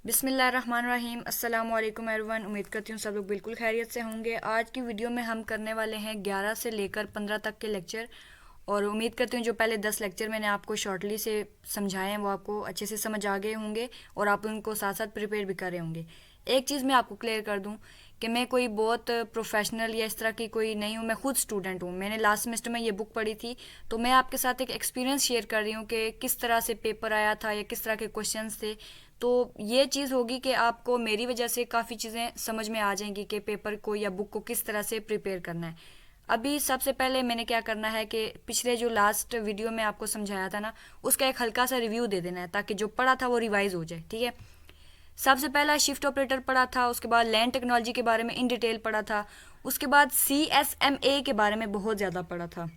बिस्मिल्लाहिर्रहमानिर्रहीम। अस्सलाम वालेकुम एवरीवन। उम्मीद करती हूँ सब लोग बिल्कुल खैरियत से होंगे। आज की वीडियो में हम करने वाले हैं 11 से लेकर 15 तक के लेक्चर, और उम्मीद करती हूँ जो पहले 10 लेक्चर मैंने आपको शॉर्टली से समझाए हैं वो आपको अच्छे से समझ आ गए होंगे और आप उनको साथ साथ प्रिपेयर भी कर रहे होंगे। एक चीज़ मैं आपको क्लियर कर दूँ कि मैं कोई बहुत प्रोफेशनल या इस तरह की कोई नहीं हूँ। मैं खुद स्टूडेंट हूँ। मैंने लास्ट सेमेस्टर में ये बुक पढ़ी थी, तो मैं आपके साथ एक एक्सपीरियंस शेयर कर रही हूँ कि किस तरह से पेपर आया था या किस तरह के क्वेश्चंस थे। तो ये चीज़ होगी कि आपको मेरी वजह से काफ़ी चीज़ें समझ में आ जाएंगी कि पेपर को या बुक को किस तरह से प्रिपेयर करना है। अभी सबसे पहले मैंने क्या करना है कि पिछले जो लास्ट वीडियो में आपको समझाया था ना, उसका एक हल्का सा रिव्यू दे देना है ताकि जो पढ़ा था वो रिवाइज हो जाए। ठीक है। सबसे पहला शिफ्ट ऑपरेटर पढ़ा था, उसके बाद लैंड टेक्नोलॉजी के बारे में इन डिटेल पढ़ा था, उसके बाद CSMA के बारे में बहुत ज़्यादा पढ़ा था।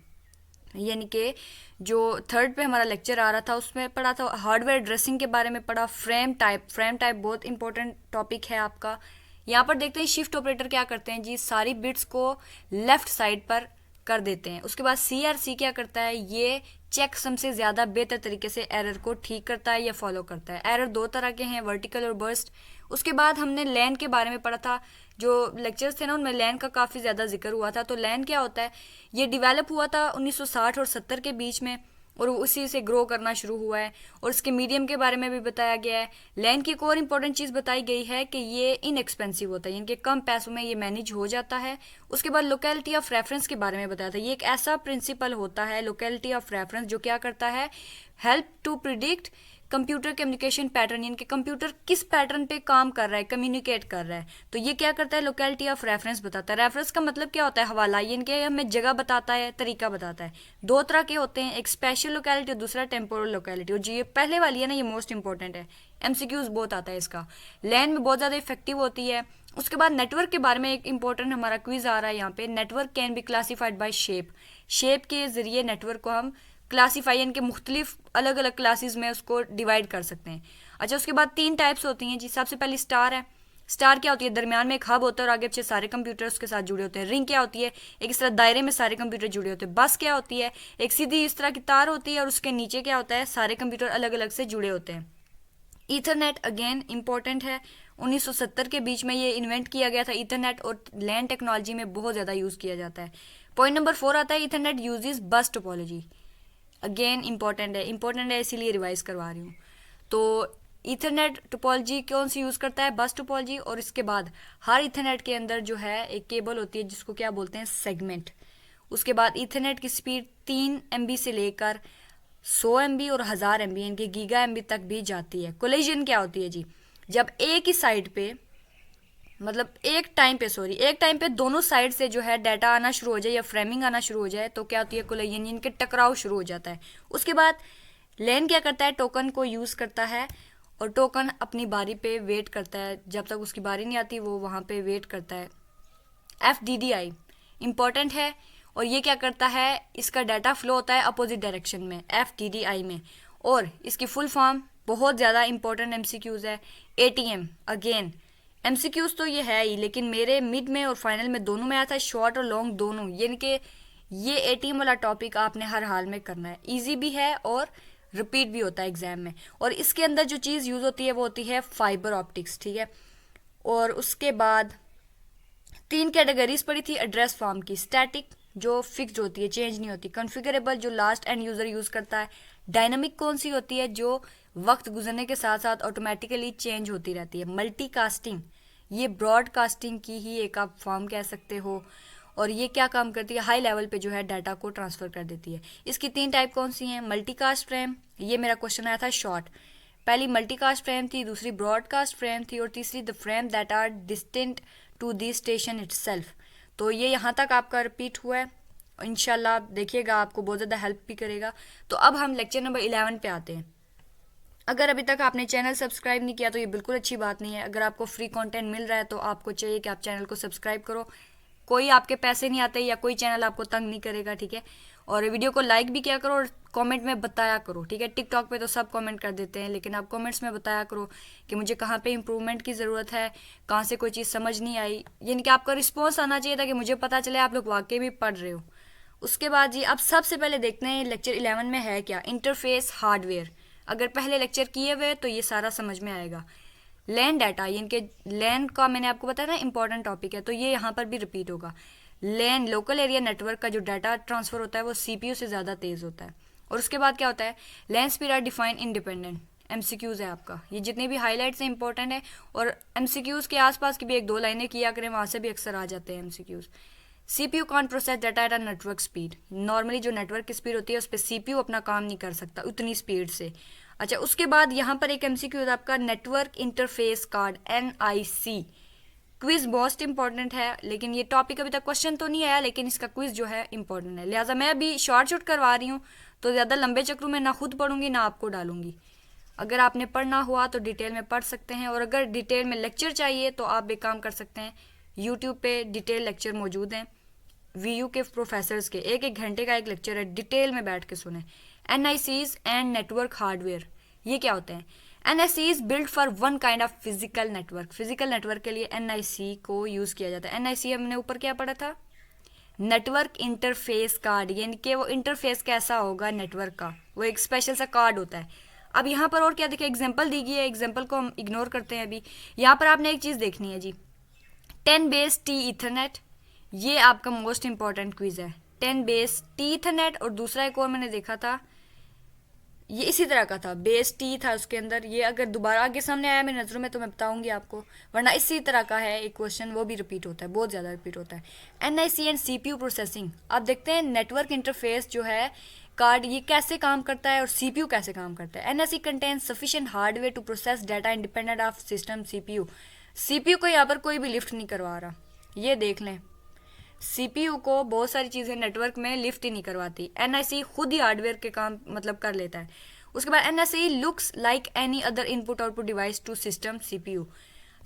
यानी कि जो थर्ड पे हमारा लेक्चर आ रहा था उसमें पढ़ा था। हार्डवेयर ड्रेसिंग के बारे में पढ़ा। फ्रेम टाइप बहुत इंपॉर्टेंट टॉपिक है आपका। यहाँ पर देखते हैं शिफ्ट ऑपरेटर क्या करते हैं जी, सारी बिट्स को लेफ्ट साइड पर कर देते हैं। उसके बाद CRC क्या करता है, ये चेक सम से ज़्यादा बेहतर तरीके से एरर को ठीक करता है या फॉलो करता है। एरर दो तरह के हैं, वर्टिकल और बर्स्ट। उसके बाद हमने लैन के बारे में पढ़ा था। जो लेक्चर्स थे ना उनमें लैन का काफ़ी ज़्यादा जिक्र हुआ था। तो लैन क्या होता है, ये डिवेलप हुआ था 1960 और 70 के बीच में, और उसी से ग्रो करना शुरू हुआ है। और इसके मीडियम के बारे में भी बताया गया है। लैन की एक और इम्पोर्टेंट चीज़ बताई गई है कि ये इनएक्सपेंसिव होता है, यानी कि कम पैसों में ये मैनेज हो जाता है। उसके बाद लोकेलिटी ऑफ रेफरेंस के बारे में बताया था। ये एक ऐसा प्रिंसिपल होता है लोकेलिटी ऑफ रेफरेंस जो क्या करता है, help to predict computer communication pattern, यानी कि कंप्यूटर किस पैटर्न पे काम कर रहा है, कम्युनिकेट कर रहा है। तो ये क्या करता है, लोकेलिटी ऑफ रेफरेंस बताता है। रेफरेंस का मतलब क्या होता है, हवाला, यानी कि हमें जगह बताता है, तरीका बताता है। दो तरह के होते हैं, एक स्पेशल लोकेलिटी और दूसरा टेम्पोरल लोकेलिटी। और जो ये पहले वाली है ना, ये मोस्ट इंपॉर्टेंट है। MCQs बहुत आता है इसका। लैन में बहुत ज़्यादा इफेक्टिव होती है। उसके बाद नेटवर्क के बारे में एक इंपॉर्टेंट हमारा क्विज आ रहा है यहाँ पे। Network can be classified by shape. Shape के जरिए नेटवर्क को हम क्लासीफाई, यानी कि मुख्तलिफ अलग अलग क्लासेस में उसको डिवाइड कर सकते हैं। अच्छा, उसके बाद 3 टाइप्स होती हैं जी। सबसे पहली स्टार है। स्टार क्या होती है, दरमियान में एक हब होता है और आगे पीछे सारे कंप्यूटर उसके साथ जुड़े होते हैं। रिंग क्या होती है, एक इस तरह दायरे में सारे कंप्यूटर जुड़े होते हैं। बस क्या होती है, एक सीधी इस तरह की तार होती है और उसके नीचे क्या होता है, सारे कंप्यूटर अलग अलग से जुड़े होते हैं। ईथरनेट अगेन इंपॉर्टेंट है। 1970 के बीच में ये इन्वेंट किया गया था ईथरनेट, और लैंड टेक्नोलॉजी में बहुत ज़्यादा यूज़ किया जाता है। पॉइंट नंबर 4 आता है, ईथरनेट यूजेस बस टोपोलॉजी। अगेन इंपॉर्टेंट है इसीलिए रिवाइज करवा रही हूँ। तो ईथरनेट टोपोलॉजी कौन सी यूज़ करता है, बस टोपोलॉजी। और इसके बाद हर ईथरनेट के अंदर जो है एक केबल होती है जिसको क्या बोलते हैं, सेगमेंट। उसके बाद ईथरनेट की स्पीड 3 MB से लेकर 100 MB और 1000 MB, यानी कि गीगा MB तक भी जाती है। कोलिजन क्या होती है जी, जब एक ही साइड पे, मतलब एक टाइम पे दोनों साइड से जो है डाटा आना शुरू हो जाए या फ्रेमिंग आना शुरू हो जाए तो क्या होती है, कोलिजन, यानी कि टकराव शुरू हो जाता है। उसके बाद लैन क्या करता है, टोकन को यूज़ करता है, और टोकन अपनी बारी पे वेट करता है। जब तक उसकी बारी नहीं आती वो वहाँ पे वेट करता है। FDDI इम्पॉर्टेंट है, और ये क्या करता है, इसका डाटा फ्लो होता है अपोजिट डायरेक्शन में, FDDI में। और इसकी फुल फॉर्म बहुत ज़्यादा इंपॉर्टेंट MCQs है। ATM अगेन MCQs तो ये है ही, लेकिन मेरे मिड में और फाइनल में दोनों में आया था, शॉर्ट और लॉन्ग दोनों। यानी कि ये ATM वाला टॉपिक आपने हर हाल में करना है। ईजी भी है और रिपीट भी होता है एग्जाम में। और इसके अंदर जो चीज़ यूज़ होती है वो होती है फाइबर ऑप्टिक्स। ठीक है। और उसके बाद 3 कैटेगरीज पड़ी थी एड्रेस फॉर्म की। स्टैटिक जो फिक्स्ड होती है, चेंज नहीं होती। कॉन्फ़िगरेबल जो लास्ट एंड यूज़र यूज़ करता है। डायनामिक कौन सी होती है, जो वक्त गुजरने के साथ साथ ऑटोमेटिकली चेंज होती रहती है। मल्टीकास्टिंग, ये ब्रॉडकास्टिंग की ही एक आप फॉर्म कह सकते हो। और ये क्या काम करती है, हाई लेवल पे जो है डाटा को ट्रांसफ़र कर देती है। इसकी 3 टाइप कौन सी हैं, मल्टीकास्ट फ्रेम, ये मेरा क्वेश्चन आया था शॉर्ट। पहली मल्टीकास्ट फ्रेम थी, दूसरी ब्रॉडकास्ट फ्रेम थी, और तीसरी the frame that are distant to the station itself. तो ये यहाँ तक आपका रिपीट हुआ है। इंशाल्लाह देखिएगा, आपको बहुत ज़्यादा हेल्प भी करेगा। तो अब हम लेक्चर नंबर 11 पे आते हैं। अगर अभी तक आपने चैनल सब्सक्राइब नहीं किया तो ये बिल्कुल अच्छी बात नहीं है। अगर आपको फ्री कंटेंट मिल रहा है तो आपको चाहिए कि आप चैनल को सब्सक्राइब करो। कोई आपके पैसे नहीं आते या कोई चैनल आपको तंग नहीं करेगा। ठीक है। और वीडियो को लाइक भी किया करो और कमेंट में बताया करो। ठीक है। टिकटॉक पे तो सब कमेंट कर देते हैं, लेकिन आप कमेंट्स में बताया करो कि मुझे कहाँ पे इंप्रूवमेंट की ज़रूरत है, कहाँ से कोई चीज़ समझ नहीं आई। यानी कि आपका रिस्पॉन्स आना चाहिए था कि मुझे पता चले आप लोग वाकई भी पढ़ रहे हो। उसके बाद जी अब सबसे पहले देखते हैं लेक्चर 11 में है क्या, इंटरफेस हार्डवेयर। अगर पहले लेक्चर किए हुए तो ये सारा समझ में आएगा। लैन डाटा, यानी कि लैन का मैंने आपको बताया ना इंपॉर्टेंट टॉपिक है, तो ये यहाँ पर भी रिपीट होगा। लैन लोकल एरिया नेटवर्क का जो डाटा ट्रांसफर होता है वो सीपीयू से ज़्यादा तेज़ होता है। और उसके बाद क्या होता है, LAN speed are define independent. MCQs है आपका, ये जितने भी हाईलाइट्स हैं इंपॉर्टेंट है, और एमसीक्यूज़ के आसपास की भी एक दो लाइनें किया करें, वहाँ से भी अक्सर आ जाते हैं MCQs. CPU can't process data at a network speed. Normally जो नेटवर्क की स्पीड होती है उस पर सीपीयू अपना काम नहीं कर सकता उतनी स्पीड से। अच्छा, उसके बाद यहाँ पर एक एमसीक्यू है आपका, network interface card, NIC. Quiz most important है, लेकिन ये टॉपिक अभी तक क्वेश्चन तो नहीं आया, लेकिन इसका क्विज जो है इंपॉर्टेंट है, लिहाजा मैं अभी शॉर्ट करवा रही हूँ, तो ज़्यादा लंबे चक्रों में ना खुद पढ़ूंगी ना आपको डालूंगी। अगर आपने पढ़ना हुआ तो डिटेल में पढ़ सकते हैं, और अगर डिटेल में लेक्चर चाहिए तो आप एक काम कर सकते हैं, यूट्यूब पे डिटेल लेक्चर मौजूद हैं वीयू के प्रोफेसर्स के, एक एक घंटे का एक लेक्चर है, डिटेल में बैठ के सुने। एनआईसीज एंड नेटवर्क हार्डवेयर, ये क्या होते हैं? NIC is build for one kind of physical network. Physical network के लिए एनआईसी को यूज़ किया जाता है। एनआईसी हमने ऊपर क्या पढ़ा था, नेटवर्क इंटरफेस कार्ड, यानी कि वो इंटरफेस कैसा होगा नेटवर्क का, वो एक स्पेशल सा कार्ड होता है। अब यहाँ पर और क्या देखिए, एग्जाम्पल दी गई है, एग्जाम्पल को हम इग्नोर करते हैं अभी। यहाँ पर आपने एक चीज़ देखनी है जी, 10 बेस टी इथरनेट, ये आपका मोस्ट इंपॉर्टेंट क्विज है। 10 बेस टी इथरनेट, और दूसरा एक और मैंने देखा था, ये इसी तरह का था, बेस टी था उसके अंदर। ये अगर दोबारा आगे सामने आया मेरी नज़रों में तो मैं बताऊंगी आपको, वरना इसी तरह का है एक क्वेश्चन, वो भी रिपीट होता है, बहुत ज़्यादा रिपीट होता है। एनआईसी एंड सीपीयू प्रोसेसिंग, आप देखते हैं नेटवर्क इंटरफेस जो है कार्ड, ये कैसे काम करता है और सीपीयू कैसे काम करता है। NIC contains sufficient hardware to process data independent of system CPU. CPU को यहाँ पर कोई भी लिफ्ट नहीं करवा रहा, ये देख लें, सीपीयू को बहुत सारी चीज़ें नेटवर्क में लिफ्ट ही नहीं करवाती, एनआईसी खुद ही हार्डवेयर के काम मतलब कर लेता है। उसके बाद NIC looks like any other input output device to system CPU.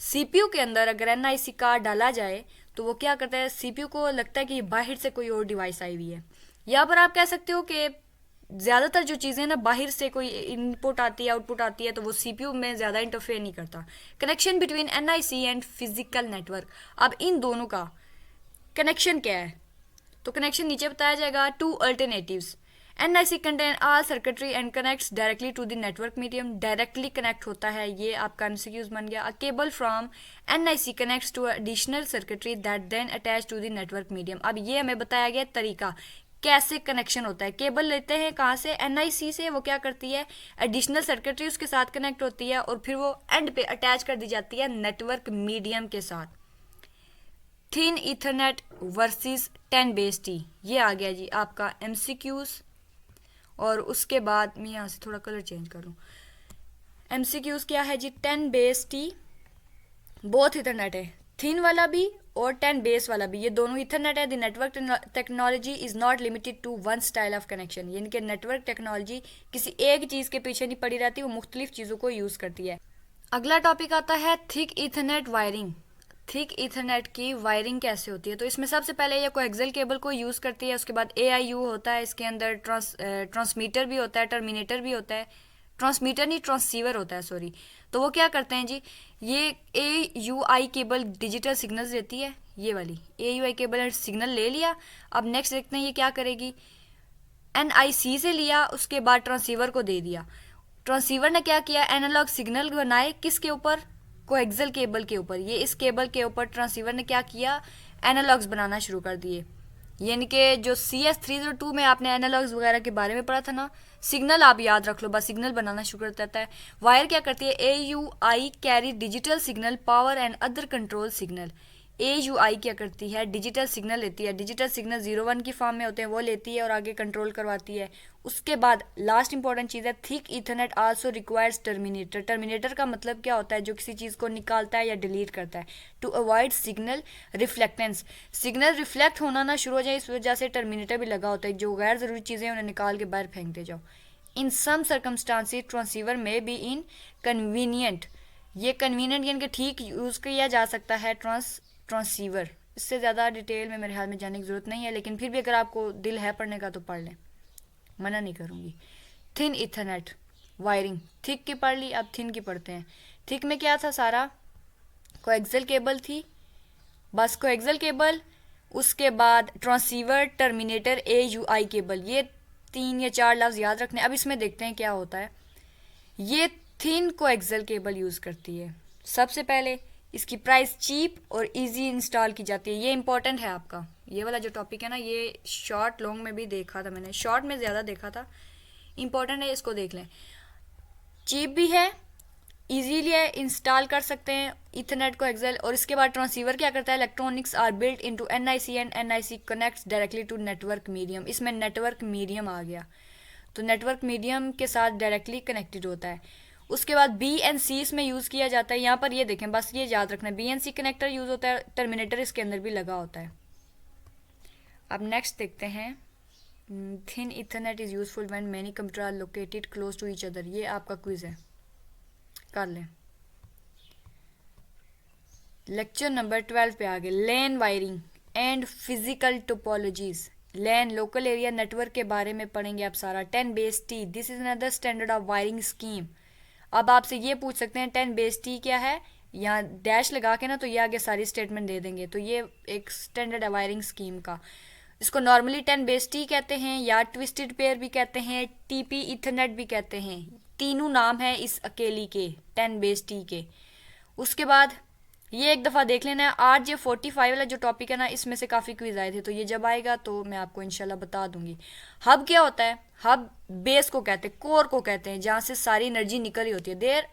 CPU के अंदर अगर एनआईसी कार्ड डाला जाए तो वो क्या करता है, सीपीयू को लगता है कि बाहर से कोई और डिवाइस आई हुई है। यहाँ पर आप कह सकते हो कि ज़्यादातर जो चीज़ें ना बाहर से कोई इनपुट आती है आउटपुट आती है, तो वो सीपीयू में ज़्यादा इंटरफेयर नहीं करता। Connection between NIC and physical network, अब इन दोनों का कनेक्शन क्या है, तो कनेक्शन नीचे बताया जाएगा। Two alternatives, NIC contain all circuitry and connects directly to the network medium, directly connect होता है, ये आपका एमसीक्यूज बन गया। A cable from NIC connects to additional circuitry that then attach to the network medium. अब ये हमें बताया गया तरीका कैसे कनेक्शन होता है। केबल लेते हैं कहाँ से, एनआईसी से, वो क्या करती है, एडिशनल सर्किटरी उसके साथ कनेक्ट होती है, और फिर वो एंड पे अटैच कर दी जाती है नेटवर्क मीडियम के साथ। Thin Ethernet versus 10 base T, ये आ गया जी आपका एमसीक्यूज। और उसके बाद मैं यहाँ से थोड़ा कलर चेंज कर लूँ, एमसीक्यूज क्या है जी, 10 बेस टी, बोथ ईथरनेट है, थिन वाला भी और 10 बेस वाला भी, ये दोनों ईथरनेट है। The network technology is not limited to one style of connection, यानी कि नेटवर्क टेक्नोलॉजी किसी एक चीज़ के पीछे नहीं पड़ी रहती, वो मुख्तलिफ चीज़ों को यूज़ करती है। अगला टॉपिक आता है thick Ethernet wiring. Thick Ethernet की वायरिंग कैसे होती है, तो इसमें सबसे पहले ये कोएक्सियल केबल को यूज़ करती है। उसके बाद AIU होता है, इसके अंदर ट्रांसमीटर भी होता है, टर्मिनेटर भी होता है, ट्रांसमीटर नहीं ट्रांसीवर होता है, सॉरी। तो वो क्या करते हैं जी, ये AUI केबल डिजिटल सिग्नल्स देती है, ये वाली AUI केबल सिग्नल ले लिया। अब नेक्स्ट देखते हैं ये क्या करेगी, NIC से लिया, उसके बाद ट्रांसीवर को दे दिया। ट्रांसीवर ने क्या किया, एनालॉग सिग्नल बनाए, किसके ऊपर, कोएक्सियल केबल के ऊपर। ये इस केबल के ऊपर ट्रांसीवर ने क्या किया, एनालॉग्स बनाना शुरू कर दिए। यानी कि जो CS302 में आपने एनालॉग्स वगैरह के बारे में पढ़ा था ना, सिग्नल आप याद रख लो, बस सिग्नल बनाना शुरू कर देता है। वायर क्या करती है, AUI carry digital signal power and other control signal. AUI क्या करती है, डिजिटल सिग्नल लेती है, डिजिटल सिग्नल 01 की फॉर्म में होते हैं, वो लेती है और आगे कंट्रोल करवाती है। उसके बाद लास्ट इंपॉर्टेंट चीज़ है, thick Ethernet also requires terminator. Terminator का मतलब क्या होता है, जो किसी चीज़ को निकालता है या डिलीट करता है। To avoid signal reflectance, signal reflect होना ना शुरू हो जाए, इस वजह से टर्मिनेटर भी लगा होता है। जो गैर ज़रूरी चीज़ें उन्हें निकाल के बाहर फेंकते जाओ। इन सम सर्कमस्टांसिस ट्रांसीवर में बी इन कन्वीनियंट, ये कन्वीनियंट यानी कि ठीक यूज़ किया जा सकता है ट्रांसीवर। इससे ज़्यादा डिटेल में मेरे ख्याल में जाने की ज़रूरत नहीं है, लेकिन फिर भी अगर आपको दिल है पढ़ने का तो पढ़ लें, मना नहीं करूँगी। थिन इथरनेट वायरिंग, थिक की पढ़ ली, अब थिन की पढ़ते हैं। थिक में क्या था, सारा कोएक्सियल केबल थी, बस कोएक्सियल केबल, उसके बाद ट्रांसीवर, टर्मिनेटर, AUI केबल, ये 3 या 4 लफ्ज़ याद रखने। अब इसमें देखते हैं क्या होता है। ये थिन कोएक्सियल केबल यूज़ करती है, सबसे पहले इसकी प्राइस चीप और इजी इंस्टॉल की जाती है। ये इंपॉर्टेंट है आपका, ये वाला जो टॉपिक है ना, ये शॉर्ट लॉन्ग में भी देखा था मैंने, शॉर्ट में ज़्यादा देखा था, इंपॉर्टेंट है, इसको देख लें। चीप भी है, इजीली है, इंस्टॉल कर सकते हैं इथरनेट को एक्सेल। और इसके बाद ट्रांसीवर क्या करता है, electronics are built into NIC and NIC connects directly to network medium. इसमें नेटवर्क मीडियम आ गया, तो नेटवर्क मीडियम के साथ डायरेक्टली कनेक्टेड होता है। उसके बाद बी एन सी इसमें यूज़ किया जाता है। यहाँ पर ये देखें, बस ये याद रखना है, B N C connector use होता है, टर्मिनेटर इसके अंदर भी लगा होता है। अब नेक्स्ट देखते हैं, thin Ethernet is useful when many computer are located close to each other. ये आपका क्विज है, कर लें। लेक्चर नंबर 12 पे आ गए, LAN wiring and physical topologies. LAN local area network के बारे में पढ़ेंगे आप सारा। 10 base T, this is another standard of wiring scheme. अब आपसे ये पूछ सकते हैं 10 बेस टी क्या है, यहाँ डैश लगा के ना तो ये आगे सारी स्टेटमेंट दे देंगे। तो ये एक स्टैंडर्ड है वायरिंग स्कीम का। इसको नॉर्मली 10 बेस टी कहते हैं, या ट्विस्टेड पेयर भी कहते हैं, टीपी इथरनेट भी कहते हैं। तीनों नाम है इस अकेली के 10 बेस टी के। उसके बाद ये एक दफ़ा देख लेना है, RJ45 वाला जो टॉपिक है ना, इसमें से काफ़ी क्विज आए थे, तो ये जब आएगा तो मैं आपको इंशाल्लाह बता दूंगी। हब क्या होता है, हब बेस को कहते हैं, कोर को कहते हैं, जहाँ से सारी एनर्जी निकल रही होती है।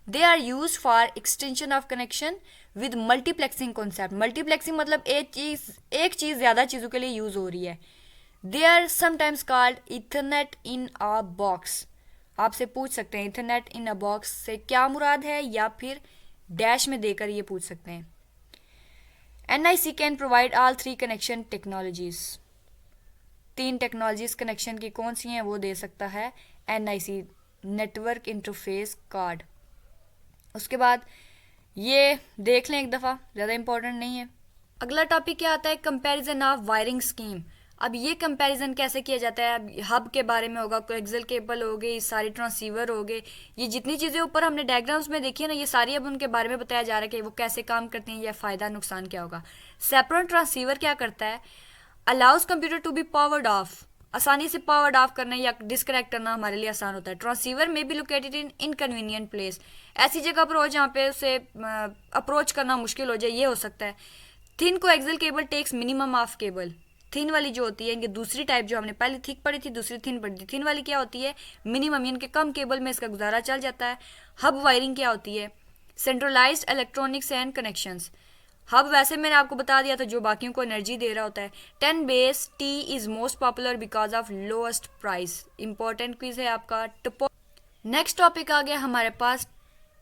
They are use for extension of connection with multiplexing concept. Multiplexing मतलब एक चीज़ ज़्यादा चीज़ों के लिए यूज़ हो रही है। They are sometimes called Ethernet in a box. आपसे पूछ सकते हैं इथरनेट इन अ बॉक्स से क्या मुराद है, या फिर डैश में देकर ये पूछ सकते हैं। NIC can provide all 3 connection technologies. 3 technologies connection की कौन सी हैं वो दे सकता है NIC, नेटवर्क इंटरफेस कार्ड। उसके बाद ये देख लें एक दफ़ा, ज़्यादा इंपॉर्टेंट नहीं है। अगला टॉपिक क्या आता है, कंपैरिजन ऑफ वायरिंग स्कीम। अब ये कंपैरिजन कैसे किया जाता है, अब हब के बारे में होगा, कोएक्सियल केबल हो गई, सारी ट्रांसीवर हो गए, ये जितनी चीज़ें ऊपर हमने डायग्राम्स में देखी है ना, ये सारी अब उनके बारे में बताया जा रहा है कि वो कैसे काम करते हैं या फ़ायदा नुकसान क्या होगा। सेपरेट ट्रांसीवर क्या करता है, allows computer to be powered off. आसानी से पावर्ड ऑफ करना या डिस्कनेक्ट करना हमारे लिए आसान होता है। ट्रांसीवर में भी लोकेटेड इन इनकन्वीनियंट प्लेस, ऐसी जगह पर हो जहाँ पे उसे अप्रोच करना मुश्किल हो जाए, ये हो सकता है। Thin coaxial cable takes minimum of cable. Thin वाली जो होती है, इनकी दूसरी टाइप जो हमने पहले थिक पढ़ी थी, दूसरी थिन पढ़ी थी। थिन वाली क्या होती है, मिनिमम, इनके कम केबल में इसका गुजारा चल जाता है। हब वायरिंग क्या होती है, centralised electronics and connections. Hub वैसे मैंने आपको बता दिया था, जो बाकियों को एनर्जी दे रहा होता है। 10 base T is most popular because of lowest price. Important quiz है आपका। नेक्स्ट टॉपिक आ गया हमारे पास,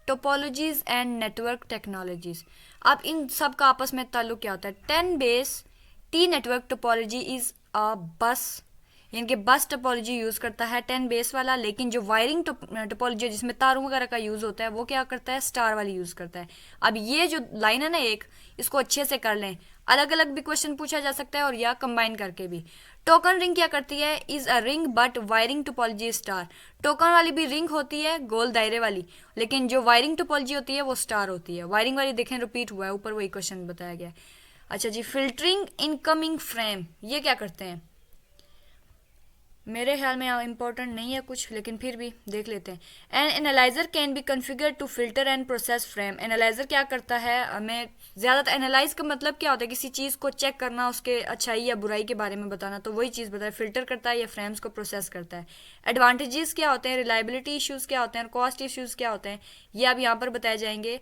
टोपोलॉजीज एंड नेटवर्क टेक्नोलॉजीज। अब इन सब का आपस में ताल्लुक क्या होता है। 10 base T network topology is a बस, यानी कि बस टोपोलॉजी यूज़ करता है 10 बेस वाला। लेकिन जो वायरिंग टोपोलॉजी जिसमें तारों वगैरह का यूज़ होता है, वो क्या करता है, स्टार वाली यूज़ करता है। अब ये जो लाइन है ना एक, इसको अच्छे से कर लें, अलग अलग भी क्वेश्चन पूछा जा सकता है और या कंबाइन करके भी। टोकन रिंग क्या करती है, is a ring but wiring topology star. Token वाली भी रिंग होती है, गोल दायरे वाली, लेकिन जो वायरिंग टोपोलॉजी होती है वो स्टार होती है। वायरिंग वाली देखें रिपीट हुआ है, ऊपर वही क्वेश्चन बताया गया है। अच्छा जी, फिल्टरिंग इनकमिंग फ्रेम, ये क्या करते हैं, मेरे ख्याल में इंपॉर्टेंट नहीं है कुछ, लेकिन फिर भी देख लेते हैं। An analyser can be configured to filter and process frame. Analyser क्या करता है, हमें ज़्यादातर एनालाइज का मतलब क्या होता है, किसी चीज़ को चेक करना, उसके अच्छाई या बुराई के बारे में बताना, तो वही चीज़ बताए, फिल्टर करता है या फ्रेम्स को प्रोसेस करता है। एडवांटेजेस क्या होते हैं, रिलायबिलिटी इशूज़ क्या होते हैं, कॉस्ट इशूज़ क्या होते हैं, ये अब यहाँ पर बताए जाएंगे।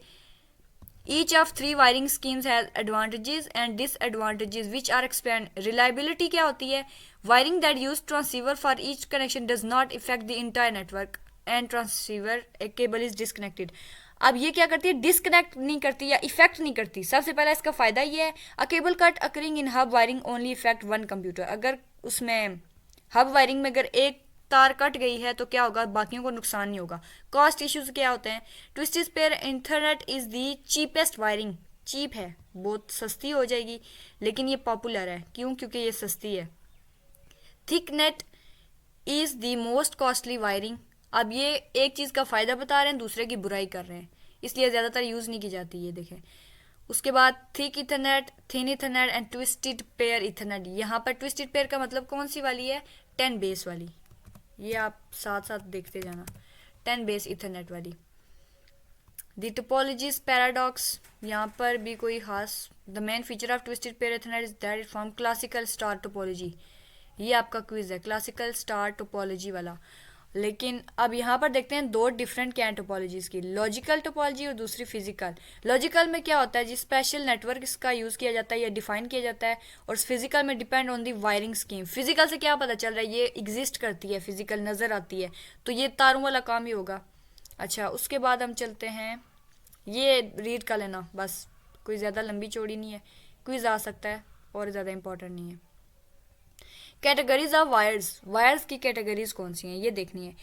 Each of 3 wiring schemes has advantages and disadvantages which are explained. Reliability क्या होती है, wiring that use transceiver for each connection does not affect the entire network and transceiver cable is disconnected. अब ये क्या करती है, डिस्कनेक्ट नहीं करती या इफेक्ट नहीं करती। सबसे पहला इसका फायदा ये है, a cable cut occurring in hub wiring only effect 1 computer. अगर उसमें हब वायरिंग में अगर एक तार कट गई है तो क्या होगा, बाकियों को नुकसान नहीं होगा। कॉस्ट इश्यूज क्या होते हैं, twisted pair internet is the cheapest wiring. Cheap है, बहुत सस्ती हो जाएगी, लेकिन ये पॉपुलर है, क्यों, क्योंकि ये सस्ती है। Thick net is the most costly wiring. अब ये एक चीज़ का फ़ायदा बता रहे हैं, दूसरे की बुराई कर रहे हैं, इसलिए ज़्यादातर यूज़ नहीं की जाती, ये देखें। उसके बाद thick Ethernet, thin Ethernet and twisted pair Ethernet. यहाँ पर ट्विस्टेड पेयर का मतलब कौन सी वाली है, 10 बेस वाली, ये आप साथ साथ देखते जाना, 10 बेस इथरनेट वाली। द टोपोलॉजीज पैराडॉक्स, यहाँ पर भी कोई खास, the main feature of twisted pair Ethernet is that it form classical star topology. ये आपका क्विज है क्लासिकल स्टार टोपोलॉजी वाला। लेकिन अब यहाँ पर देखते हैं दो डिफरेंट क्या हैं टोपोलॉजीज की, लॉजिकल टोपोलॉजी और दूसरी फिजिकल। लॉजिकल में क्या होता है जी, स्पेशल नेटवर्क इसका यूज़ किया जाता है या डिफाइन किया जाता है, और फिजिकल में depend on the wiring scheme. Physical से क्या पता चल रहा है, ये एग्जिस्ट करती है, फिजिकल नज़र आती है, तो ये तारों वाला काम ही होगा। अच्छा, उसके बाद हम चलते हैं, ये रीड कर लेना बस, कोई ज़्यादा लंबी चौड़ी नहीं है, क्विज आ सकता है और ज़्यादा इंपॉर्टेंट नहीं है। कैटेगरीज ऑफ वायर्स, वायर्स की कैटेगरीज कौन सी हैं ये देखनी है।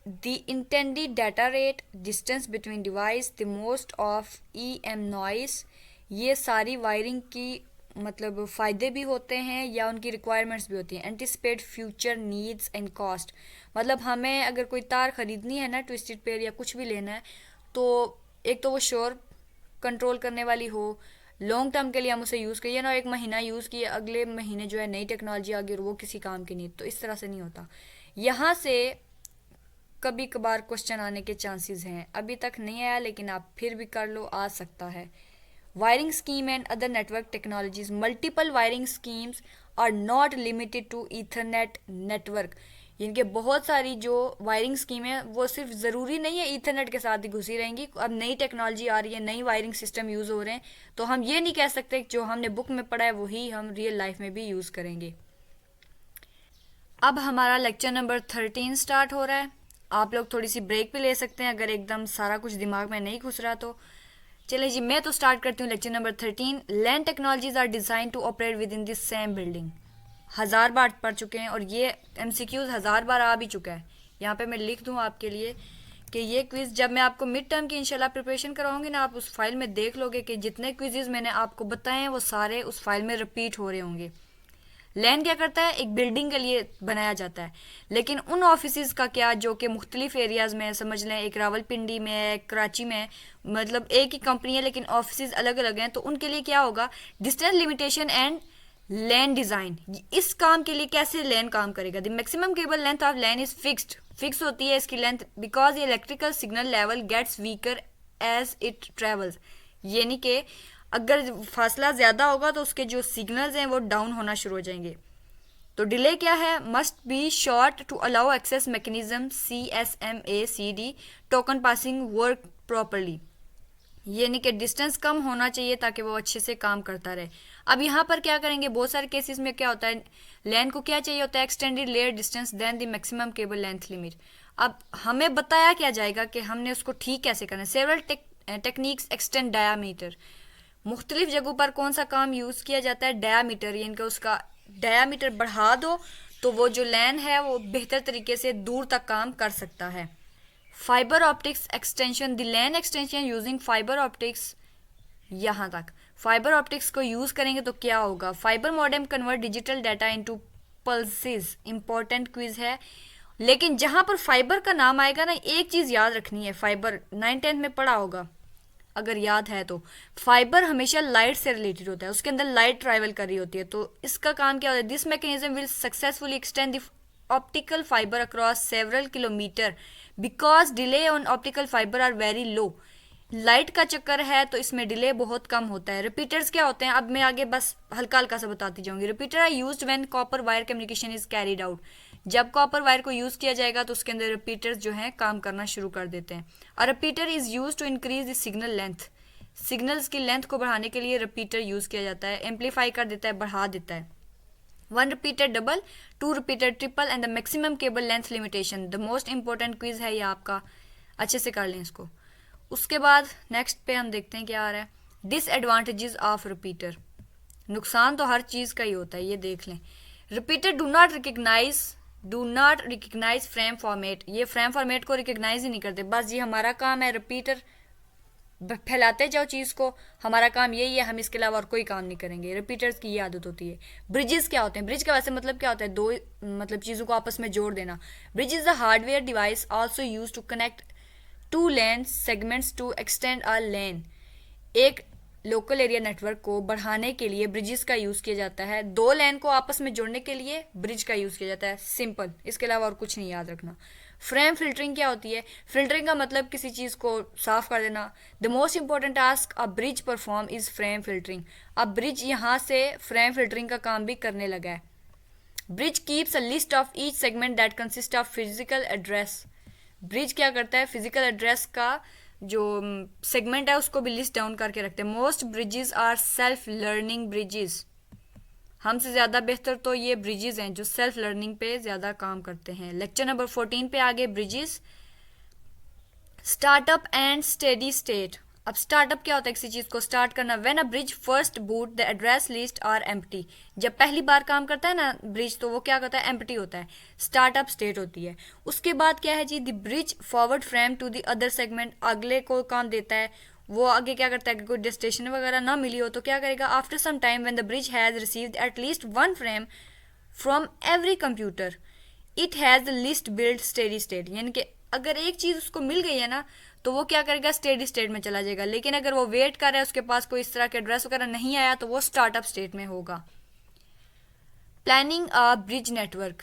The intended data rate, distance between device, the most of E M noise, ये सारी वायरिंग की मतलब फ़ायदे भी होते हैं या उनकी रिक्वायरमेंट्स भी होती हैं। Anticipate future needs and cost, मतलब हमें अगर कोई तार ख़रीदनी है ना, ट्विस्टेड पेयर या कुछ भी लेना है, तो एक तो वो श्योर कंट्रोल करने वाली हो, लॉन्ग टर्म के लिए हम उसे यूज़ करिए ना, एक महीना यूज़ किए अगले महीने जो है नई टेक्नोलॉजी आ गई और वो किसी काम की नहीं, तो इस तरह से नहीं होता। यहाँ से कभी कभार क्वेश्चन आने के चांसेस हैं, अभी तक नहीं आया लेकिन आप फिर भी कर लो, आ सकता है। Wiring scheme and other network technologies, multiple wiring schemes are not limited to Ethernet network, इनके बहुत सारी जो वायरिंग स्कीम है वो सिर्फ ज़रूरी नहीं है ईथरनेट के साथ ही घुसी रहेंगी। अब नई टेक्नोलॉजी आ रही है, नई वायरिंग सिस्टम यूज़ हो रहे हैं, तो हम ये नहीं कह सकते कि जो हमने बुक में पढ़ा है वही हम रियल लाइफ में भी यूज़ करेंगे। अब हमारा लेक्चर नंबर 13 स्टार्ट हो रहा है। आप लोग थोड़ी सी ब्रेक भी ले सकते हैं अगर एकदम सारा कुछ दिमाग में नहीं घुस रहा तो। चलिए जी, मैं तो स्टार्ट करती हूँ lecture number 13। LAN technologies are design to operate within this same building. 1000 बार पढ़ चुके हैं और ये MCQs 1000 बार आ भी चुका है। यहाँ पे मैं लिख दूँ आपके लिए कि ये क्विज़ जब मैं आपको मिड टर्म की इंशाल्लाह प्रिपरेशन कराऊंगी ना, आप उस फाइल में देख लोगे कि जितने क्विज़ेस मैंने आपको बताए हैं वो सारे उस फाइल में रिपीट हो रहे होंगे। लैंड क्या करता है, एक बिल्डिंग के लिए बनाया जाता है, लेकिन उन ऑफिसेज का क्या जो कि मुख्तलिफ एरियाज़ में, समझ लें एक रावलपिंडी में है, कराची में है, मतलब एक ही कंपनी है लेकिन ऑफिसेज अलग अलग हैं, तो उनके लिए क्या होगा, distance limitation and LAN design. इस काम के लिए कैसे लैन काम करेगा, the maximum cable length of LAN is fixed, fix होती है इसकी length, because electrical signal level gets weaker as it travels, यानी कि अगर फासला ज़्यादा होगा तो उसके जो सिग्नल्स हैं वो डाउन होना शुरू हो जाएंगे। तो डिले क्या है, must be short to allow access mechanism CSMACD token passing work properly, यानी कि डिस्टेंस कम होना चाहिए ताकि वो अच्छे से काम करता रहे। अब यहाँ पर क्या करेंगे, बहुत सारे केसेस में क्या होता है, लैन को क्या चाहिए होता है, extended layer distance than the maximum cable length limit. अब हमें बताया क्या जाएगा कि हमने उसको ठीक कैसे करना है। सेवरल टेक्निक्स एक्सटेंड डायामीटर, मुख्तलिफ जगहों पर कौन सा काम यूज़ किया जाता है, डायामीटर, यानी कि उसका डायामीटर बढ़ा दो तो वो जो लैन है वो बेहतर तरीके से दूर तक काम कर सकता है। Fibre optics extension, the LAN extension using fibre optics, यहाँ तक फाइबर ऑप्टिक्स को यूज़ करेंगे तो क्या होगा, fibre modem convert digital data into pulses, important quiz है। लेकिन जहाँ पर फाइबर का नाम आएगा ना, एक चीज़ याद रखनी है, फाइबर 9th-10th में पढ़ा होगा अगर याद है तो, फाइबर हमेशा लाइट से रिलेटेड होता है, उसके अंदर लाइट ट्रैवल कर रही होती है, तो इसका काम क्या होता है, this mechanism will successfully extend the optical fibre across several kilometre because delay on optical fibre are very low. Light का चक्कर है तो इसमें डिले बहुत कम होता है। रिपीटर्स क्या होते हैं, अब मैं आगे बस हल्का हल्का सा बताती जाऊंगी। Repeater are used when copper wire communication is carried out, जब कॉपर वायर को यूज़ किया जाएगा तो उसके अंदर रिपीटर्स जो हैं काम करना शुरू कर देते हैं। और repeater is use to increase the signal length, signals की लेंथ को बढ़ाने के लिए रिपीटर यूज़ किया जाता है, एम्पलीफाई कर देता है, बढ़ा देता है। 1 repeater double, 2 repeater triple and the maximum cable length limitation, the most important quiz है ये आपका, अच्छे से कर लें इसको। उसके बाद नेक्स्ट पे हम देखते हैं क्या आ रहा है, डिसएडवांटेजेस ऑफ रिपीटर। नुकसान तो हर चीज़ का ही होता है, ये देख लें। Repeater do not recognise frame format, ये फ्रेम फॉर्मेट को रिकग्नाइज ही नहीं करते, बस ये हमारा काम है, रिपीटर फैलाते जाओ चीज़ को, हमारा काम यही है, हम इसके अलावा और कोई काम नहीं करेंगे। रिपीटर्स की ये आदत होती है। ब्रिजेस क्या होते हैं, ब्रिज का वैसे मतलब क्या होता है, दो मतलब चीज़ों को आपस में जोड़ देना। Bridge is the hardware device also use to connect two LAN segments to extend a LAN, एक लोकल एरिया नेटवर्क को बढ़ाने के लिए ब्रिजेस का यूज़ किया जाता है, दो लैन को आपस में जोड़ने के लिए ब्रिज का यूज़ किया जाता है, सिंपल, इसके अलावा और कुछ नहीं याद रखना। फ्रेम फिल्टरिंग क्या होती है? फिल्टरिंग का मतलब किसी चीज़ को साफ कर देना। The most important task a bridge perform is frame filtering. अब ब्रिज यहाँ से फ्रेम फिल्टरिंग का काम भी करने लगा है। Bridge keeps a list of each segment that consist of physical address. Bridge क्या करता है? फिजिकल एड्रेस का जो सेगमेंट है उसको भी लिस्ट डाउन करके रखते हैं। Most bridges are self learning bridges. हमसे ज़्यादा बेहतर तो ये ब्रिजेस हैं जो सेल्फ लर्निंग पे ज़्यादा काम करते हैं। लेक्चर नंबर 14 पे आगे bridges. Startup and steady state. अब स्टार्टअप क्या होता है? किसी चीज़ को स्टार्ट करना। When a bridge first boot the address list are empty. जब पहली बार काम करता है ना ब्रिज तो वो क्या करता है? एम्प्टी होता है। स्टार्टअप स्टेट होती है। उसके बाद क्या है जी? The bridge forward frame to the other segment. अगले को काम देता है। वो आगे क्या करता है कि कोई डेस्टिनेशन वगैरह ना मिली हो तो क्या करेगा? After some time when the bridge has received at least one frame from every computer it has the list build steady state. यानी कि अगर एक चीज़ उसको मिल गई है ना तो वो क्या करेगा? स्टेडी स्टेट में चला जाएगा। लेकिन अगर वो वेट कर रहा है, उसके पास कोई इस तरह के एड्रेस वगैरह नहीं आया तो वो स्टार्टअप स्टेट में होगा। Planning a bridge network.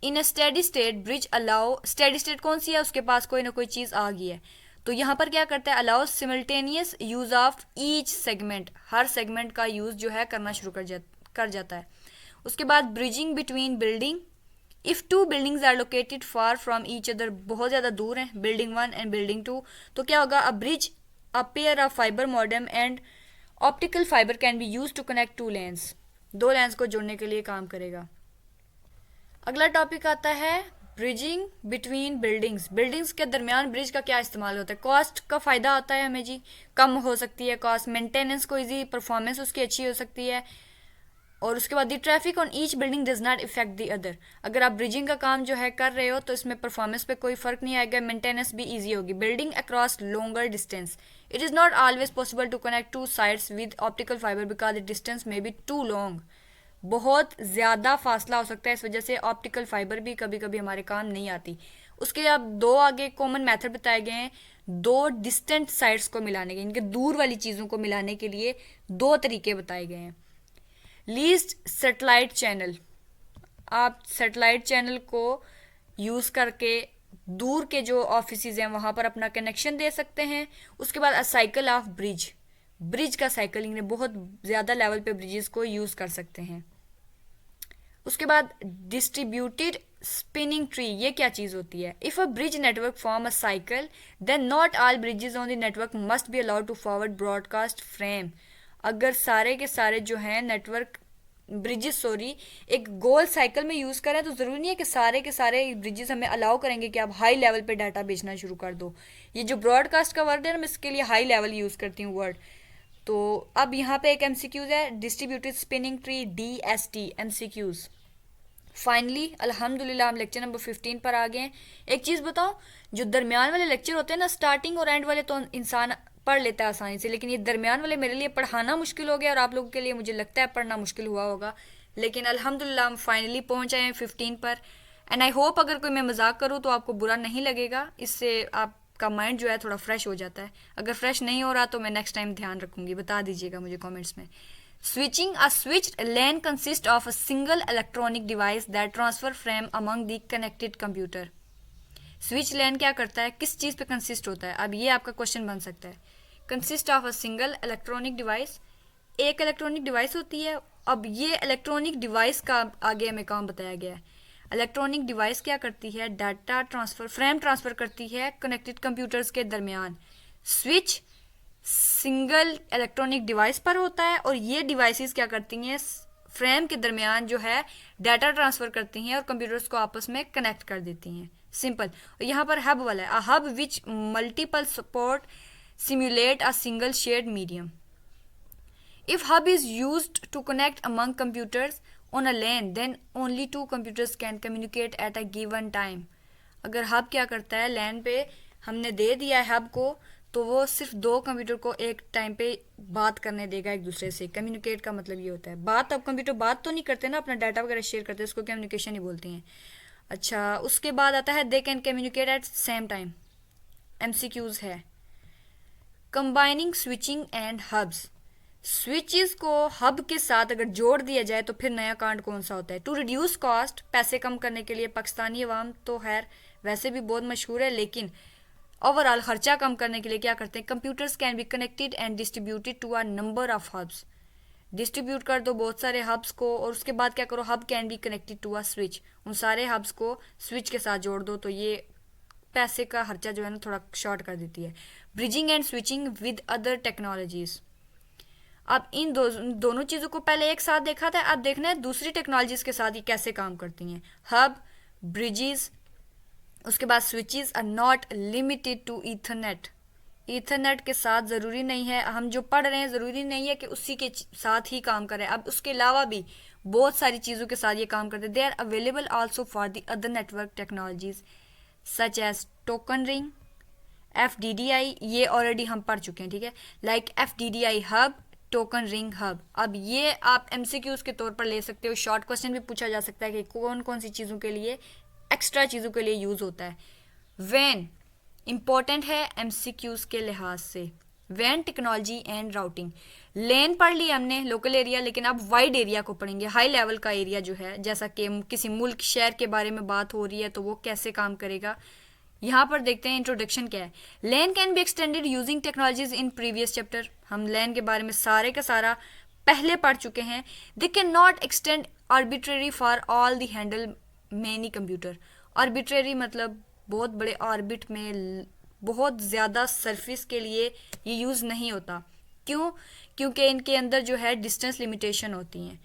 In a steady state bridge allow. Steady state कौन सी है? उसके पास कोई ना कोई चीज़ आ गई है तो यहाँ पर क्या करता है? Allow simultaneous use of each segment. हर सेगमेंट का यूज जो है करना शुरू कर जाता है। उसके बाद bridging between building. If two buildings are located far from each other, बहुत ज़्यादा दूर हैं, बिल्डिंग 1 एंड बिल्डिंग 2, तो क्या होगा? A bridge a pair of fibre modem and optical fibre can be use to connect two LANs. दो LANs को जोड़ने के लिए काम करेगा। अगला टॉपिक आता है ब्रिजिंग बिटवीन बिल्डिंग्स। बिल्डिंग्स के दरमियान ब्रिज का क्या इस्तेमाल होता है? कॉस्ट का फ़ायदा आता है हमें जी, कम हो सकती है कॉस्ट, मेंटेनेंस को ईजी, परफॉर्मेंस उसकी अच्छी हो सकती है। और उसके बाद the traffic on each building does not effect the other. अगर आप ब्रिजिंग का काम जो है कर रहे हो तो इसमें परफॉर्मेंस पे कोई फ़र्क नहीं आएगा, मेंटेनेंस भी ईजी होगी। Building across longer distance. It is not always possible to connect two sides with optical fibre because the distance may be too long. बहुत ज़्यादा फासला हो सकता है, इस वजह से ऑप्टिकल फाइबर भी कभी कभी हमारे काम नहीं आती। उसके अब दो आगे कॉमन मेथड बताए गए हैं दो डिस्टेंट साइड्स को मिलाने के, इनके दूर वाली चीज़ों को मिलाने के लिए दो तरीके बताए गए हैं। Least satellite channel. आप सैटेलाइट चैनल को यूज़ करके दूर के जो ऑफिसेज हैं वहाँ पर अपना कनेक्शन दे सकते हैं। उसके बाद अ साइकिल ऑफ ब्रिज। ब्रिज का साइकिलिंग ने बहुत ज़्यादा लेवल पे ब्रिजेस को यूज़ कर सकते हैं। उसके बाद डिस्ट्रीब्यूटेड स्पिनिंग ट्री। ये क्या चीज़ होती है? If a bridge network form a cycle then not all bridges on the network must be allowed to forward broadcast frame. अगर सारे के सारे जो हैं नेटवर्क ब्रिजेस एक गोल साइकिल में यूज़ करें तो ज़रूरी नहीं है कि सारे के सारे ब्रिजेस हमें अलाउ करेंगे कि आप हाई लेवल पे डाटा भेजना शुरू कर दो। ये जो ब्रॉडकास्ट का वर्ड है ना मैं इसके लिए हाई लेवल यूज़ करती हूँ वर्ड। तो अब यहाँ पे एक एमसीक्यूज़ है distributed spinning tree, DST MCQs. Finally अल्हम्दुलिल्लाह हम लेक्चर नंबर 15 पर आ गए हैं। एक चीज़ बताओ, जो दरमियान वाले लेक्चर होते हैं ना स्टार्टिंग और एंड वाले तो इंसान पढ़ लेता है आसानी से, लेकिन ये दरमियान वाले मेरे लिए पढ़ाना मुश्किल हो गया और आप लोगों के लिए मुझे लगता है पढ़ना मुश्किल हुआ होगा। लेकिन अल्हम्दुलिल्लाह हम फाइनली पहुँच आए हैं 15 पर। एंड आई होप अगर कोई मैं मजाक करूँ तो आपको बुरा नहीं लगेगा, इससे आपका माइंड जो है थोड़ा फ्रेश हो जाता है। अगर फ्रेश नहीं हो रहा तो मैं नेक्स्ट टाइम ध्यान रखूँगी, बता दीजिएगा मुझे कॉमेंट्स में। Switching a switched LAN consists of a single electronic device that transfer frame among the connected computer. Switch LAN क्या करता है? किस चीज़ पे कंसिस्ट होता है? अब ये आपका क्वेश्चन बन सकता है। Consist of a single electronic device. एक इलेक्ट्रॉनिक डिवाइस होती है। अब ये इलेक्ट्रॉनिक डिवाइस का आगे हमें काम बताया गया है। इलेक्ट्रॉनिक डिवाइस क्या करती है? डाटा ट्रांसफ़र, फ्रेम ट्रांसफ़र करती है कनेक्टेड कंप्यूटर्स के दरमियान। स्विच सिंगल इलेक्ट्रॉनिक डिवाइस पर होता है और ये डिवाइसेस क्या करती हैं? फ्रेम के दरमियान जो है डाटा ट्रांसफ़र करती हैं और कंप्यूटर्स को आपस में कनेक्ट कर देती हैं। सिंपल। और यहाँ पर हब वाला है, a hub which multiple support simulate a single shared medium. If hub is used to connect among computers on a LAN then only two computers can communicate at a given time. अगर hub क्या करता है, लैन पे हमने दे दिया है hub को तो वो सिर्फ दो कंप्यूटर को एक टाइम पे बात करने देगा एक दूसरे से। कम्युनिकेट का मतलब ये होता है बात। अब कंप्यूटर बात तो नहीं करते ना, अपना डाटा वगैरह शेयर करते हैं, उसको कम्युनिकेशन ही बोलते हैं। अच्छा, उसके बाद आता है they can communicate at same time. MCQs है combining switching and hubs. Switches को हब के साथ अगर जोड़ दिया जाए तो फिर नया कांड कौन सा होता है? टू रिड्यूस कॉस्ट, पैसे कम करने के लिए पाकिस्तानी अवाम तो खैर वैसे भी बहुत मशहूर है, लेकिन ओवरऑल खर्चा कम करने के लिए क्या करते हैं, computers can be connected and distributed to a number of hubs. Distribute कर दो बहुत सारे हब्स को, और उसके बाद क्या करो, hub can be connected to a switch, उन सारे हब्स को स्विच के साथ जोड़ दो, तो ये पैसे का खर्चा जो है ना थोड़ा शॉर्ट कर देती है। Bridging and switching with other technologies. अब इन दोनों चीज़ों को पहले एक साथ देखा था, अब देखना है दूसरी टेक्नोलॉजीज के साथ ये कैसे काम करती हैं। हब, ब्रिजेस, उसके बाद switches are not limited to Ethernet. Ethernet के साथ ज़रूरी नहीं है, हम जो पढ़ रहे हैं ज़रूरी नहीं है कि उसी के साथ ही काम करें, अब उसके अलावा भी बहुत सारी चीज़ों के साथ ये काम करते हैं। They are available also for the other network technologies such as token ring, FDDI, ये ऑलरेडी हम पढ़ चुके हैं, ठीक है, like FDDI hub, token ring hub. अब ये आप MCQs के तौर पर ले सकते हो, शॉर्ट क्वेश्चन भी पूछा जा सकता है कि कौन कौन सी चीज़ों के लिए, एक्स्ट्रा चीज़ों के लिए यूज़ होता है। वैन इंपॉर्टेंट है MCQs के लिहाज से। वैन टेक्नोलॉजी एंड राउटिंग, लेन पढ़ ली हमने, लोकल एरिया, लेकिन अब वाइड एरिया को पढ़ेंगे, हाई लेवल का एरिया जो है, जैसा कि किसी मुल्क शहर के बारे में बात हो रही है तो वो कैसे काम करेगा। यहाँ पर देखते हैं इंट्रोडक्शन क्या है। LAN can be extended using technologies in previous chapter, हम लैन के बारे में सारे का सारा पहले पढ़ चुके हैं। They can not extend arbitrary for all the handle many computer. Arbitrary मतलब बहुत बड़े ऑर्बिट में बहुत ज़्यादा सरफेस के लिए ये यूज़ नहीं होता। क्यों? क्योंकि इनके अंदर जो है डिस्टेंस लिमिटेशन होती हैं।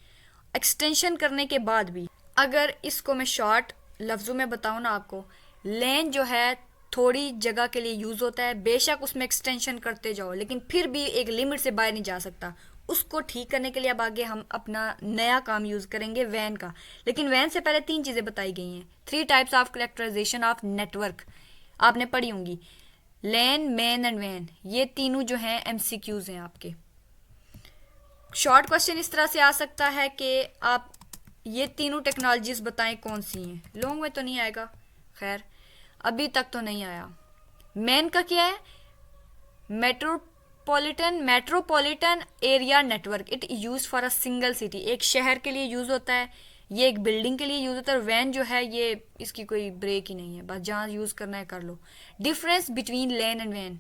एक्सटेंशन करने के बाद भी, अगर इसको मैं शॉर्ट लफ्ज़ों में बताऊँ ना आपको, लैन जो है थोड़ी जगह के लिए यूज़ होता है, बेशक उसमें एक्सटेंशन करते जाओ लेकिन फिर भी एक लिमिट से बाहर नहीं जा सकता। उसको ठीक करने के लिए अब आगे हम अपना नया काम यूज़ करेंगे वैन का। लेकिन वैन से पहले 3 चीज़ें बताई गई हैं। 3 types of characterization of network आपने पढ़ी होंगी, लैन, मैन एंड वैन। ये तीनों जो हैं MCQs हैं आपके। शॉर्ट क्वेश्चन इस तरह से आ सकता है कि आप ये तीनों टेक्नोलॉजीज बताएं कौन सी हैं। लॉन्ग में तो नहीं आएगा, खैर अभी तक तो नहीं आया। मैन का क्या है, metropolitan area network, it use for a single city, एक शहर के लिए यूज होता है, ये एक बिल्डिंग के लिए यूज होता है। और वैन जो है ये इसकी कोई ब्रेक ही नहीं है, बस जहाँ यूज करना है कर लो। डिफरेंस बिटवीन लैन एंड वैन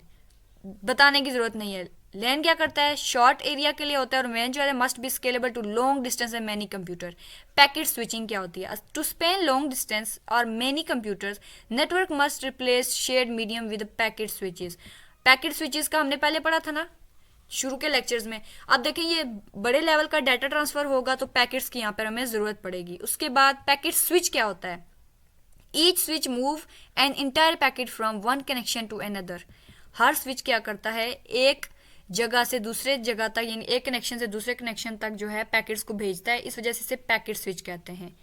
बताने की जरूरत नहीं है। लैन क्या करता है, शॉर्ट एरिया के लिए होता है, और वैन जो है must be scalable to long distance and many computer. Packet switching क्या होती है, टू स्पेन लॉन्ग डिस्टेंस और many computers network must replace shared medium with packet switches. Packet switches का हमने पहले पढ़ा था ना शुरू के लेक्चर्स में। अब देखें ये बड़े लेवल का डाटा ट्रांसफर होगा तो पैकेट्स की यहाँ पर हमें जरूरत पड़ेगी। उसके बाद पैकेट स्विच क्या होता है, each switch move an entire packet from one connection to another. हर स्विच क्या करता है, एक जगह से दूसरे जगह तक, यानी एक कनेक्शन से दूसरे कनेक्शन तक जो है पैकेट्स को भेजता है, इस वजह से इसे पैकेट स्विच कहते हैं।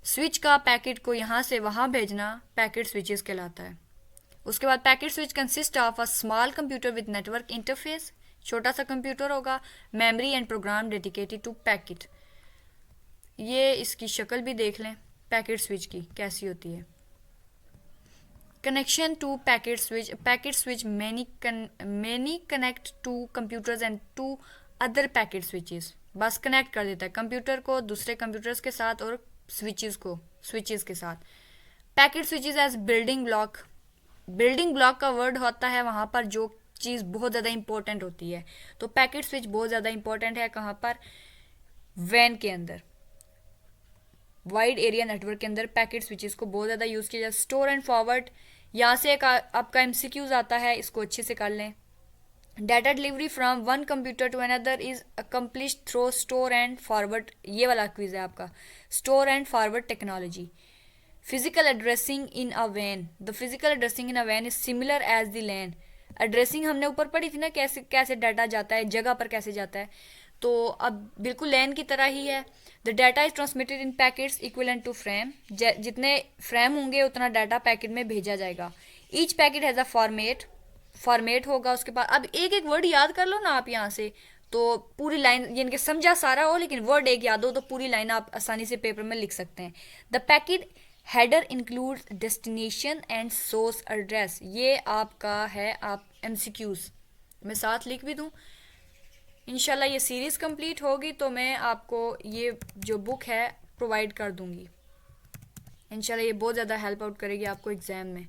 स्विच का पैकेट को यहाँ से वहाँ भेजना पैकेट स्विचेस कहलाता है। उसके बाद packet switch consist of a small computer with network interface, छोटा सा कंप्यूटर होगा, memory and program dedicated to packet. ये इसकी शक्ल भी देख लें पैकेट स्विच की कैसी होती है। Connection to packet switch many connect to computers and to other packet switches. बस कनेक्ट कर देता है कंप्यूटर को दूसरे कंप्यूटर्स के साथ और स्विचेस के साथ। Packet switches as building block का वर्ड होता है वहाँ पर जो चीज़ बहुत ज़्यादा इंपॉर्टेंट होती है। तो पैकेट स्विच बहुत ज़्यादा इंपॉर्टेंट है कहाँ पर, वैन के अंदर, वाइड एरिया नेटवर्क के अंदर पैकेट स्विचेस को बहुत ज़्यादा यूज़ किया जाए। स्टोर एंड फॉरवर्ड, यहाँ से एक आपका MCQs आता है, इसको अच्छे से कर लें। Data delivery from one computer to another is accomplished through store and forward, ये वाला क्विज है आपका, store and forward technology. Physical addressing in a van, the physical addressing in a van is similar as the LAN. Addressing हमने ऊपर पढ़ी थी ना, कैसे कैसे डाटा जाता है, जगह पर कैसे जाता है, तो अब बिल्कुल लैन की तरह ही है। The data is transmitted in packets equivalent to frame, जितने फ्रेम होंगे उतना डाटा पैकेट में भेजा जाएगा। Each packet has a format होगा। उसके बाद अब एक एक वर्ड याद कर लो ना आप यहाँ से, तो पूरी लाइन, यानी कि समझा सारा हो लेकिन वर्ड एक याद हो तो पूरी लाइन आप आसानी से पेपर में लिख सकते हैं। The packet header includes destination and source address, ये आपका है आप MCQs, मैं साथ लिख भी दूँ। इंशाल्लाह ये सीरीज़ कंप्लीट होगी तो मैं आपको ये जो बुक है प्रोवाइड कर दूंगी। इंशाल्लाह ये बहुत ज़्यादा हेल्प आउट करेगी आपको एग्ज़ाम में।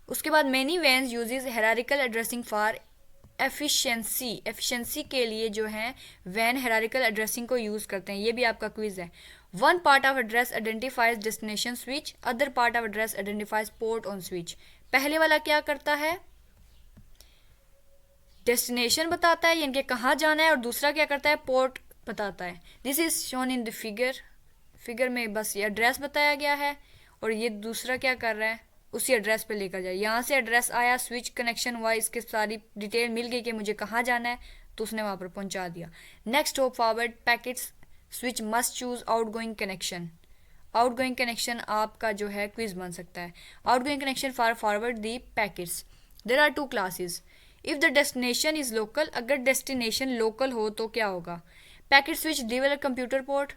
उसके बाद many vans uses hierarchical addressing for efficiency के लिए जो है वैन हायरार्किकल एड्रेसिंग को यूज़ करते हैं। ये भी आपका क्विज है। One part of address identifies destination switch, other part of address identifies port on switch. पहले वाला क्या करता है, डेस्टिनेशन बताता है यानी कि कहाँ जाना है, और दूसरा क्या करता है, पोर्ट बताता है। This is shown in the figure में बस ये एड्रेस बताया गया है, और ये दूसरा क्या कर रहा है, उसी एड्रेस पे लेकर जाए। यहाँ से एड्रेस आया, स्विच कनेक्शन हुआ, इसके सारी डिटेल मिल गई कि मुझे कहाँ जाना है, तो उसने वहाँ पर पहुँचा दिया। Next hop forward packets switch must choose outgoing connection. Outgoing connection आपका जो है क्विज बन सकता है। Outgoing connection for forward the packets. There are two classes. If the destination is local, अगर डेस्टिनेशन लोकल हो तो क्या होगा, packet switch deliver computer port,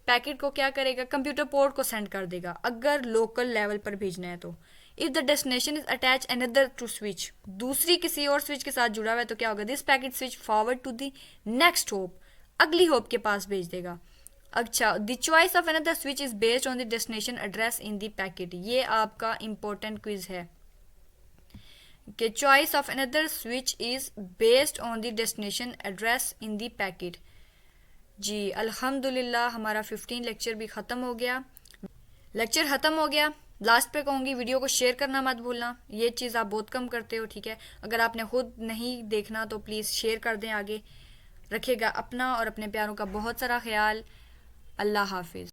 packet को क्या करेगा, कंप्यूटर पोर्ट को सेंड कर देगा अगर लोकल लेवल पर भेजना है तो। If the destination is attach another to switch, दूसरी किसी और स्विच के साथ जुड़ा हुआ है तो क्या होगा, this packet switch forward to the next hop, अगली होप के पास भेज देगा। अच्छा, the choice of another switch is based on the destination address in the packet. ये आपका इंपॉर्टेंट क्विज है कि choice of another switch is based on the destination address in the packet. जी अल्हम्दुलिल्लाह हमारा 15 लेक्चर भी ख़त्म हो गया। लास्ट पे कहूँगी वीडियो को शेयर करना मत भूलना, ये चीज़ आप बहुत कम करते हो, ठीक है। अगर आपने खुद नहीं देखना तो प्लीज़ शेयर कर दें आगे। रखिएगा अपना और अपने प्यारों का बहुत सारा ख्याल। अल्लाह हाफिज़।